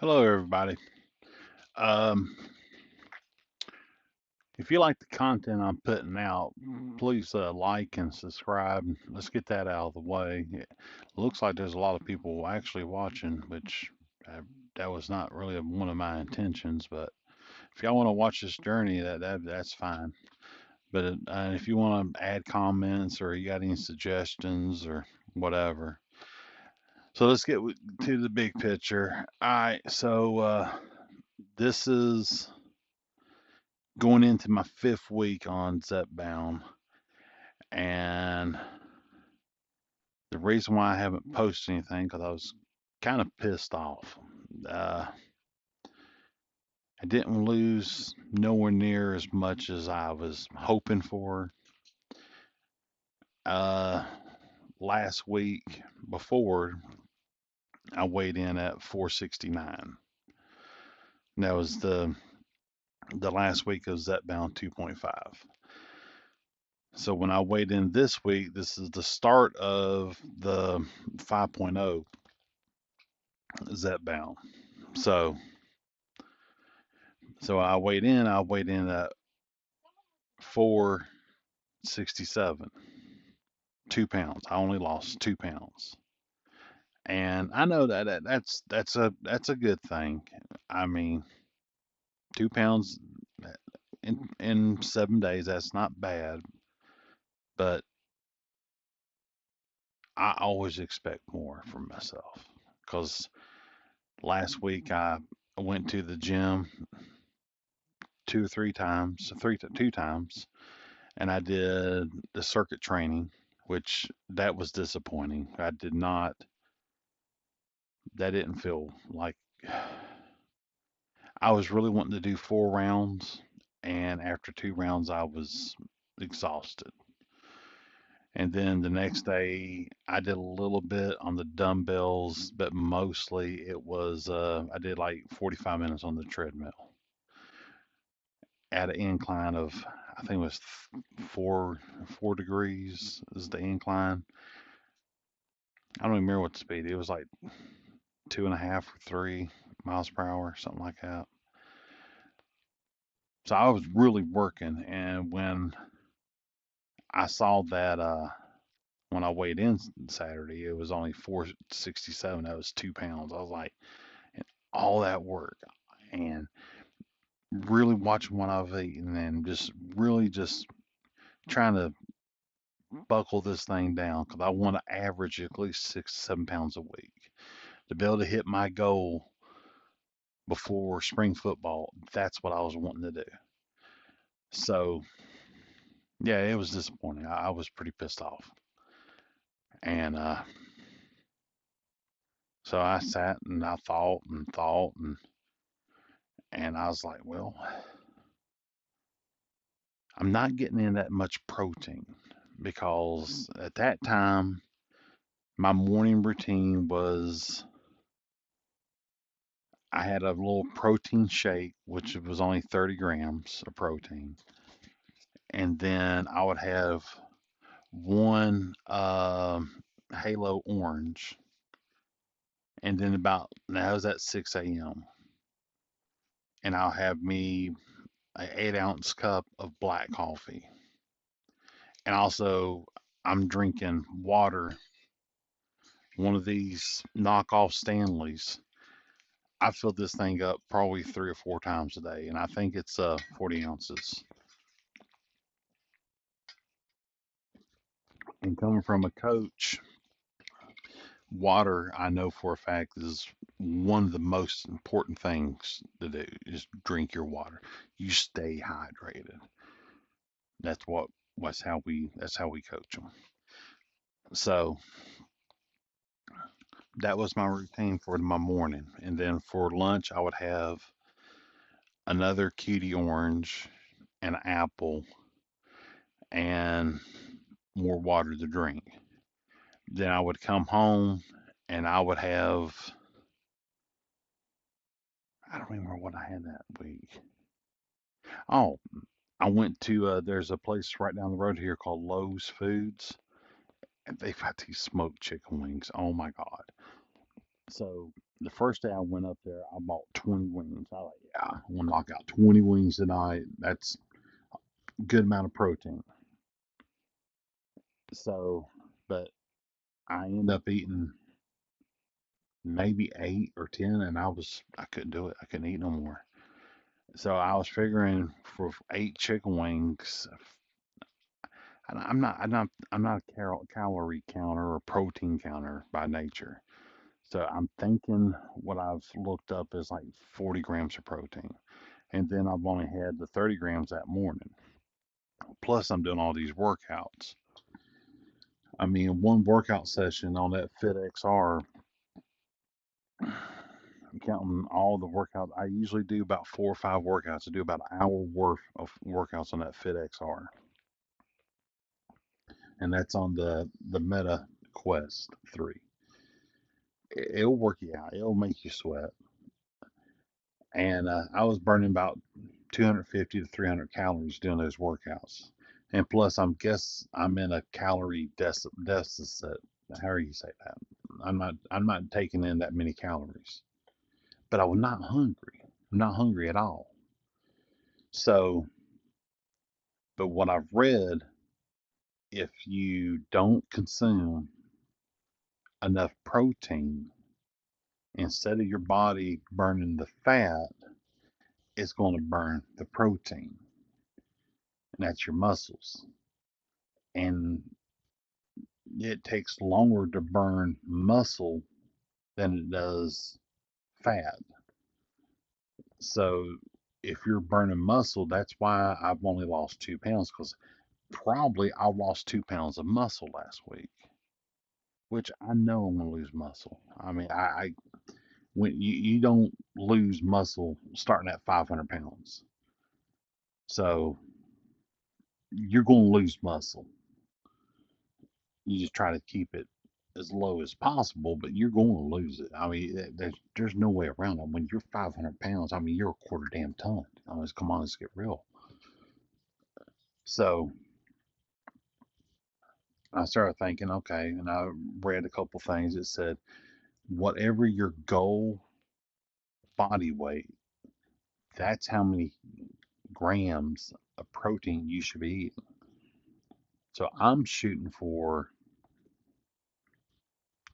Hello, everybody. Um, if you like the content I'm putting out, please like and subscribe. Let's get that out of the way. It looks like there's a lot of people actually watching, which that was not really one of my intentions. But if y'all want to watch this journey, that's fine. But if you want to add comments or you got any suggestions or whatever, so let's get to the big picture. All right, so this is going into my fifth week on Zepbound, and the reason why I haven't posted anything because I was kind of pissed off. Uh, I didn't lose nowhere near as much as I was hoping for. Uh, Last week before, I weighed in at 469. That was the last week of Zepbound 2.5. So when I weighed in this week, this is the start of the 5.0 Zepbound. So I weighed in at 467, 2 pounds. I only lost 2 pounds. And I know that's a good thing. I mean, 2 pounds in 7 days, that's not bad, but I always expect more from myself. Because last week I went to the gym 2 times, and I did the circuit training, which that was disappointing. That didn't feel like I was really wanting to do 4 rounds, and after 2 rounds, I was exhausted. And then the next day, I did a little bit on the dumbbells, but mostly it was I did like 45 minutes on the treadmill at an incline of, I think it was 4 degrees is the incline. I don't even remember what the speed. It was like 2.5 or 3 miles per hour, something like that. So I was really working, and when I saw that when I weighed in Saturday, it was only 467. That was 2 pounds. I was like, and all that work and really watching what I've eaten and just really just trying to buckle this thing down because I want to average at least 6 to 7 pounds a week to be able to hit my goal before spring football. That's what I was wanting to do. So yeah, it was disappointing. I was pretty pissed off. And so I sat and I thought and thought and I was like, well, I'm not getting in that much protein because at that time my morning routine was I had a little protein shake, which was only 30 grams of protein, and then I would have one Halo orange, and then about that was at 6 a.m. and I'll have me an 8 ounce cup of black coffee. And also, I'm drinking water, one of these knockoff Stanleys. I fill this thing up probably 3 or 4 times a day, and I think it's 40 ounces. And coming from a coach, water, I know for a fact, is one of the most important things to do is drink your water. You stay hydrated. That's what that's how we coach them. So that was my routine for my morning. And then for lunch, I would have another cutie orange, an apple, and more water to drink. Then I would come home and I would have, I don't remember what I had that week. Oh, I went to there's a place right down the road here called Lowe's Foods, and they've got these smoked chicken wings. Oh my God. So the first day I went up there, I bought 20 wings. I was like, yeah, I'm gonna knock out 20 wings tonight. That's a good amount of protein. So, but I ended up eating maybe 8 or 10, and I couldn't do it. I couldn't eat no more. So I was figuring for 8 chicken wings, and I'm not a calorie counter or protein counter by nature. So I'm thinking what I've looked up is like 40 grams of protein. And then I've only had the 30 grams that morning. Plus, I'm doing all these workouts. I mean, one workout session on that FitXR, counting all the workouts, I usually do about 4 or 5 workouts. I do about an hour worth of workouts on that FitXR, and that's on the Meta Quest 3. It'll work you out. It'll make you sweat. And I was burning about 250 to 300 calories doing those workouts. And plus, I'm in a calorie deficit. How do you say that? I'm not taking in that many calories, but I was not hungry. I'm not hungry at all. So, but what I've read, if you don't consume enough protein, instead of your body burning the fat, it's going to burn the protein, and that's your muscles. And it takes longer to burn muscle than it does fat. So if you're burning muscle, that's why I've only lost 2 pounds, because probably I lost 2 pounds of muscle last week, which I know I'm gonna lose muscle. I mean, I when you don't lose muscle starting at 500 pounds, so you're gonna lose muscle. You just try to keep it as low as possible, but you're going to lose it. I mean, there's no way around it. When you're 500 pounds, I mean, you're a quarter damn ton. I mean, come on, let's get real. So I started thinking, okay, and I read a couple things that said, whatever your goal body weight, that's how many grams of protein you should be eating. So I'm shooting for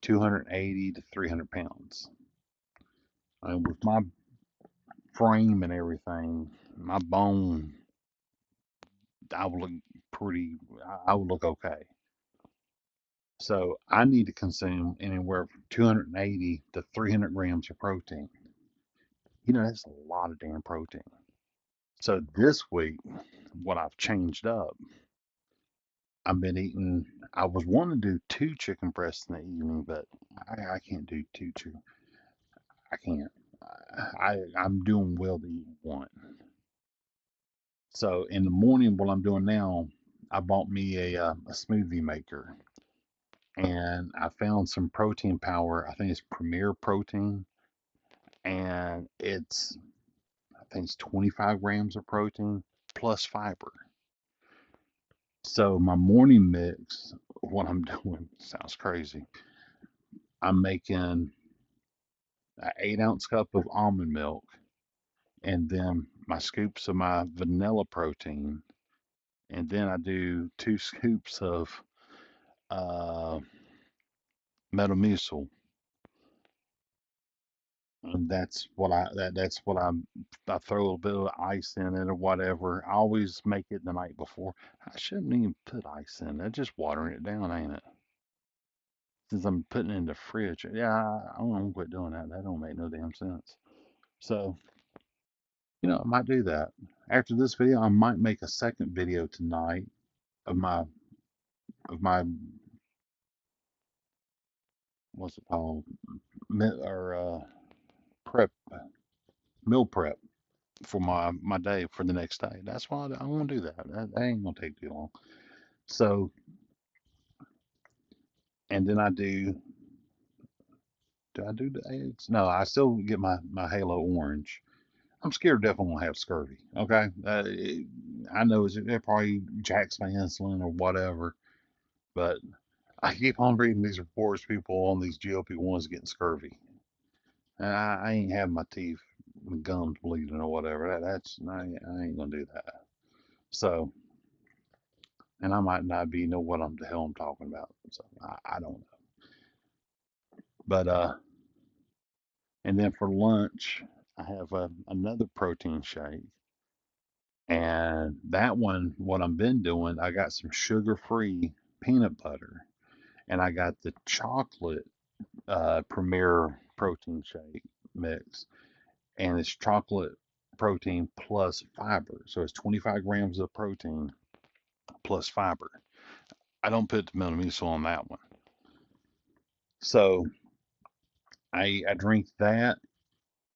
280 to 300 pounds. I mean, with my frame and everything, my bone, I would look I would look okay. So I need to consume anywhere from 280 to 300 grams of protein. That's a lot of damn protein. So this week, what I've changed up, I've been eating, I was wanting to do 2 chicken breasts in the evening, but I can't do two chicken. I can't. I'm doing well to eat one. So in the morning, what I'm doing now, I bought me a smoothie maker, and I found some protein powder. I think it's Premier Protein, and I think it's 25 grams of protein plus fiber. So my morning mix, what I'm doing sounds crazy. I'm making an 8-ounce cup of almond milk, and then my scoops of my vanilla protein, and then I do 2 scoops of uh, Metamucil, and that's what I throw a little bit of ice in it or whatever. I always make it the night before. I shouldn't even put ice in it. Just watering it down, ain't it? Since I'm putting it in the fridge. Yeah, I'm gonna quit doing that. That don't make no damn sense. So, I might do that. After this video, I might make a second video tonight of my what's it called? Or prep meal prep for my day for the next day. That's why I want to do that. That ain't gonna take too long. So, and then do I do the eggs? No, I still get my Halo orange. I'm scared definitely gonna have scurvy. Okay, I know they're probably Jack's insulin or whatever, but I keep on reading these reports. People on these GLP-1s getting scurvy, and I ain't having my teeth, and gums bleeding or whatever. I ain't gonna do that. So, and I might not be know what the hell I'm talking about. So I don't know. But and then for lunch, I have another protein shake. And that one, what I've been doing, I got some sugar-free peanut butter, and I got the chocolate Premier protein shake mix, and it's chocolate protein plus fiber. So it's 25 grams of protein plus fiber. I don't put the Metamucil on that one. So I drink that,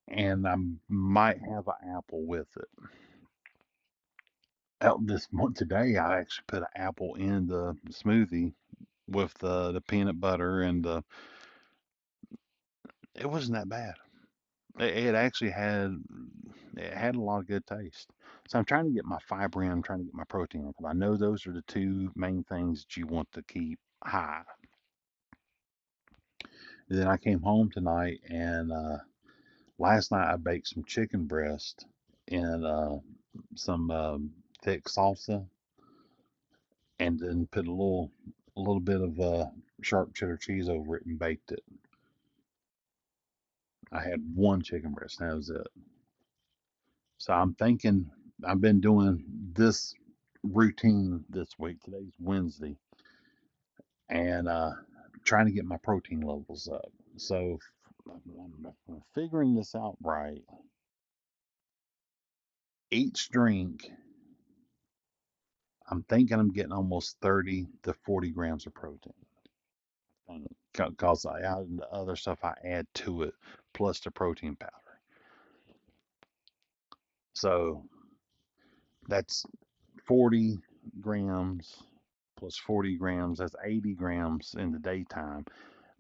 and I might have an apple with it. Out this month today, I actually put an apple in the smoothie with the peanut butter and the. It wasn't that bad. It actually had a lot of good taste. So I'm trying to get my fiber in. I'm trying to get my protein in because I know those are the two main things that you want to keep high. And then I came home tonight and last night I baked some chicken breast in some thick salsa and then put a little bit of sharp cheddar cheese over it and baked it. I had one chicken breast. And that was it. So I'm thinking I've been doing this routine this week. Today's Wednesday, and trying to get my protein levels up. So I'm figuring this out right. Each drink, I'm thinking I'm getting almost 30 to 40 grams of protein. Because I add the other stuff I add to it, plus the protein powder. So that's 40 grams plus 40 grams. That's 80 grams in the daytime.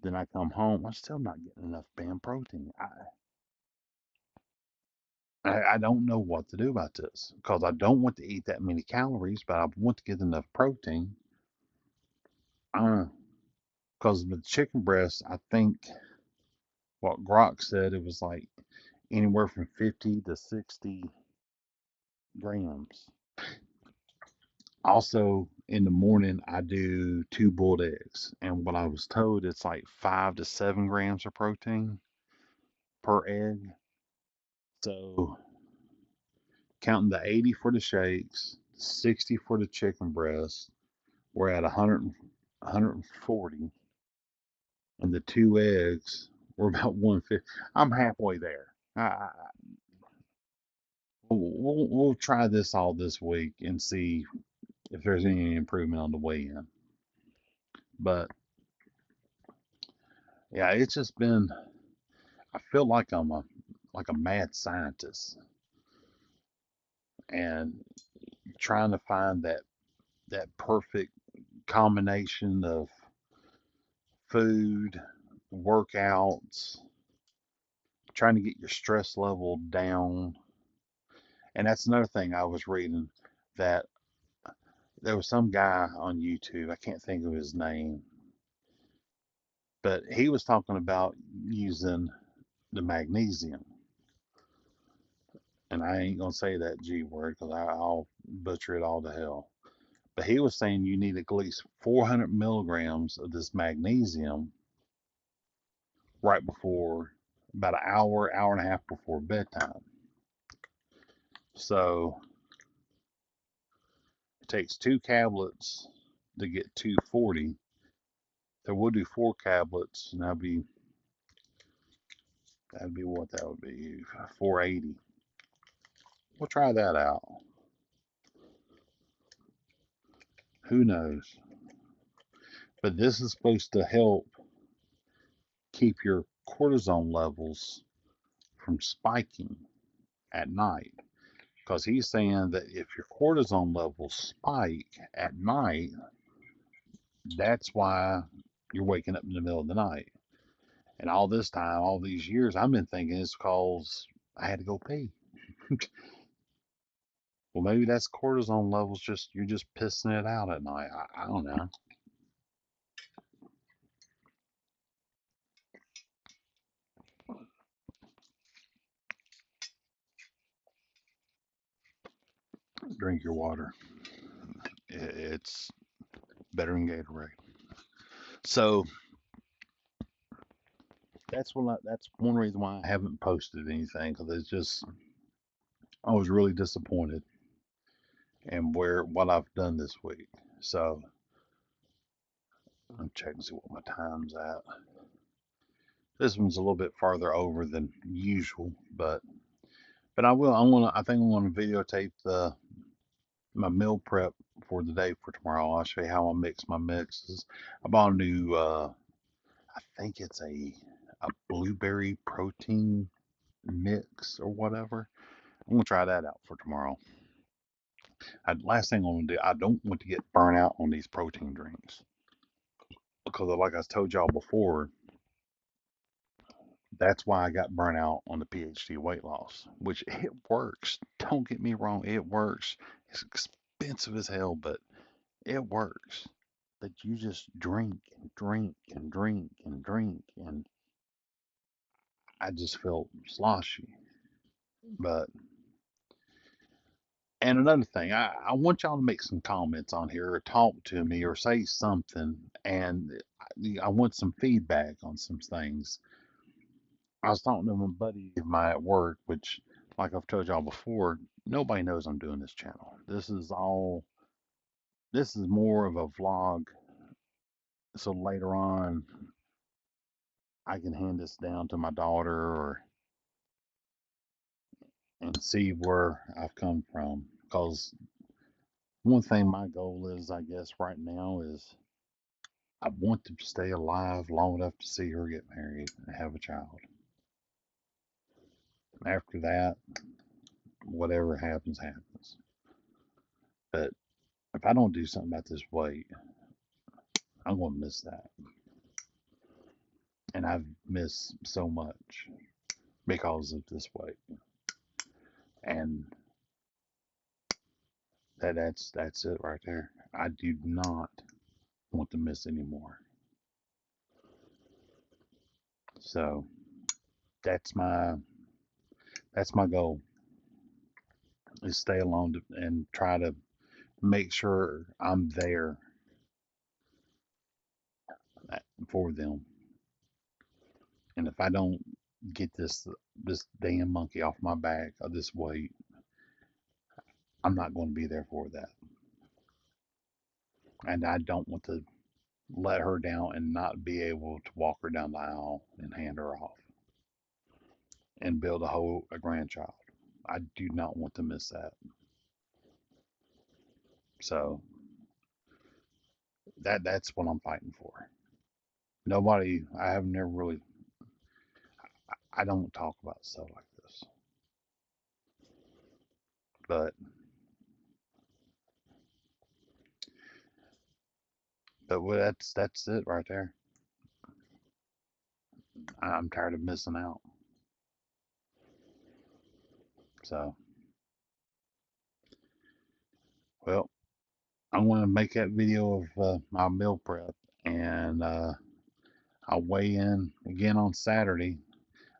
Then I come home, I'm still not getting enough damn protein. I don't know what to do about this because I don't want to eat that many calories, but I want to get enough protein. Because with chicken breast, I think what Grok said it was like anywhere from 50 to 60 grams. Also, in the morning, I do two boiled eggs, and what I was told it's like 5 to 7 grams of protein per egg. So counting the 80 for the shakes, 60 for the chicken breast, we're at 140, and the two eggs, we're about 150. I'm halfway there. We'll try this all this week and see if there's any improvement on the way in. But yeah, it's just been. I feel like I'm a mad scientist and trying to find that perfect combination of food, workouts, trying to get your stress level down. And that's another thing I was reading that there was some guy on YouTube, I can't think of his name, but he was talking about using the magnesium. And I ain't going to say that G word because I'll butcher it all to hell. But he was saying you need at least 400 milligrams of this magnesium right before about an hour, hour and a half before bedtime. So it takes 2 tablets to get 240. So we'll do 4 tablets, and that'd be what that would be 480. We'll try that out. Who knows? But this is supposed to help keep your cortisone levels from spiking at night. Because he's saying that if your cortisone levels spike at night, that's why you're waking up in the middle of the night. And all this time, all these years, I've been thinking it's because I had to go pee. Well, maybe that's cortisone levels. Just you're just pissing it out at night. I don't know. Drink your water. It's better than Gatorade. So that's one reason why I haven't posted anything because it's just I was really disappointed in where what I've done this week. So I'm checking to see what my time's at. This one's a little bit farther over than usual, but I will. I think I'm gonna videotape the my meal prep for the day for tomorrow. I'll show you how I mix my mixes. I bought a new. I think it's a blueberry protein mix or whatever. I'm gonna try that out for tomorrow. Last thing I'm gonna do, I don't want to get burnt out on these protein drinks because, like I told y'all before, that's why I got burnt out on the PhD weight loss, which it works. Don't get me wrong, it works. It's expensive as hell, but it works. But you just drink and drink and drink and drink, and I just felt sloshy. But and another thing, I want y'all to make some comments on here or talk to me or say something, and I want some feedback on some things. I was talking to my buddy of mine at work, which, like I've told y'all before, nobody knows I'm doing this channel. This is more of a vlog, so later on I can hand this down to my daughter or and see where I've come from. Because one thing my goal is, I guess, right now is I want to stay alive long enough to see her get married and have a child. After that, whatever happens, happens. But if I don't do something about this weight, I'm going to miss that. And I've missed so much because of this weight. And that's it right there. I do not want to miss anymore. So that's my that's my goal is stay alone and try to make sure I'm there for them. And if I don't get this damn monkey off my back of this weight, I'm not going to be there for that. And I don't want to let her down and not be able to walk her down the aisle and hand her off and build a grandchild. I do not want to miss that. So that's what I'm fighting for. Nobody I have never really I don't talk about stuff like this. But that's it right there. I'm tired of missing out. So well, I'm going to make that video of my meal prep, and I'll weigh in again on Saturday.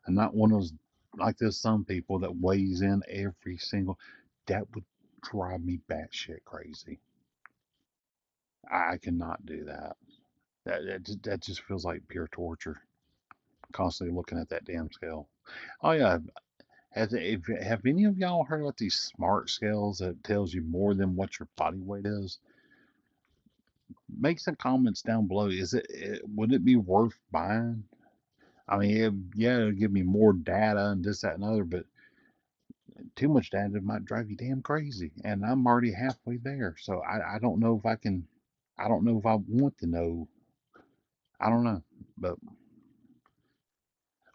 I'm not one of those like there's some people that weighs in every single. That would drive me batshit crazy. I cannot do that. That just feels like pure torture. Constantly looking at that damn scale. Oh yeah, have any of y'all heard about these smart scales that tells you more than what your body weight is? Make some comments down below. Would it be worth buying? I mean, yeah, it'll give me more data and this, that, and other, but too much data might drive you damn crazy. And I'm already halfway there. So I don't know if I can, I don't know if I want to know. I don't know. But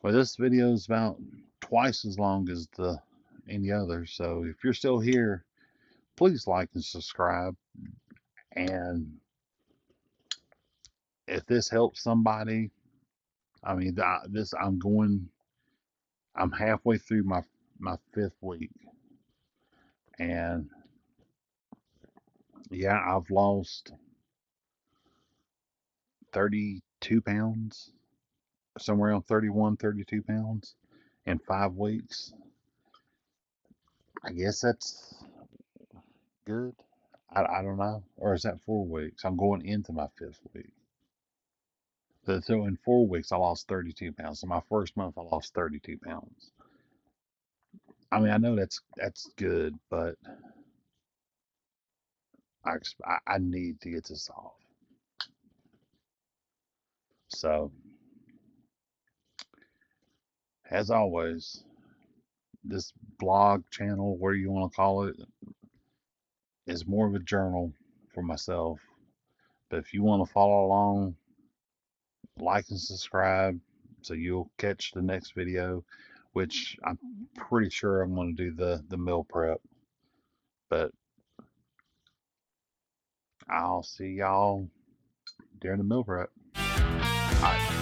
well, this video is about twice as long as the any other. So if you're still here, please like and subscribe. And if this helps somebody, I mean, I'm halfway through my fifth week. And yeah, I've lost 32 pounds, somewhere around 31, 32 pounds in 5 weeks. I guess that's good. I don't know. Or is that 4 weeks? I'm going into my fifth week. So in 4 weeks, I lost 32 pounds. So my first month, I lost 32 pounds. I mean, I know that's good, but I need to get this off. So, as always, this blog channel, where you want to call it, is more of a journal for myself. But if you want to follow along, like and subscribe so you'll catch the next video, which I'm pretty sure I'm going to do the meal prep. But I'll see y'all during the meal prep. All right.